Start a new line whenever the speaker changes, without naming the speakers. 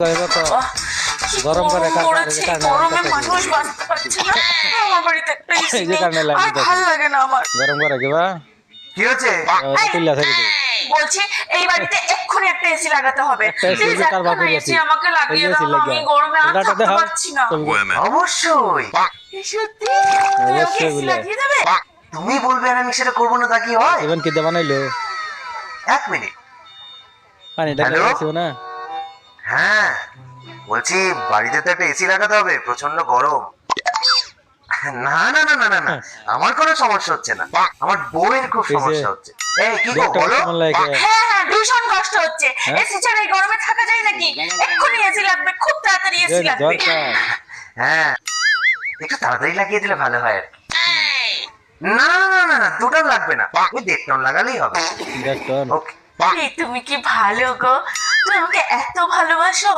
কইবো তো গরম করে
গরমে মানুষ বাঁচতে পারছে না। আমার বাড়িতে একটা এসি
এই যে
নেই,
কারণে
আর
লাগবে
ভাল লাগে না আমার।
গরম করে কিবা
কি হচ্ছে?
তুইলা থাকি দে
বলছি এই বাড়িতে এক্ষুনি একটা এসি লাগাতে হবে।
একটা AC
প্লিজ
যে কার
একটা
বাপের
এসি
AC
আমাকে লাগিয়ে
এই AC
দাও,
লাগিয়ে।
আমি গরমে আর
ওটাটা
থাকতে
দেখাও।
পারছি না।
অবশ্যই।
সত্যি তুমি আমাকে
অবশ্যই
এসি
বলে।
লাগিয়ে দেবে?
তুমি বলবে আর আমি সেটা করবো না তা কি হয়?
জীবন কি দেবা নাইলো
1 মিনিট।
পানিটা
Hello?
খাইছিও না
হ্যাঁ, বলছি বাড়িতে তো একটা এসি লাগাতে হবে, প্রচন্ড গরম। না না না না না না, আমার কোনো সমস্যা হচ্ছে না, আমার বউয়ের খুব
এই যে,
সমস্যা হচ্ছে। এই কি গো
দেখতে
বলো?
কেমন লাগে
হ্যাঁ হ্যাঁ, ভীষণ কষ্ট হচ্ছে।
হ্যাঁ?
এসি ছাড়া এই গরমে থাকা যায় নাকি? এক্ষুনি এসি লাগবে, খুব তাড়াতাড়ি এসি
যে
লাগবে।
দরকার
হ্যাঁ, একটু তাড়াতাড়ি লাগিয়ে দিলে ভালো হয় আর কি। না না না না, 2 টন লাগবে না, ওই 1.5 টন লাগালেই হবে।
দেখতো
ওকে।
এই তুমি কি ভালো গো, তুমি আমাকে এত ভালোবাসো।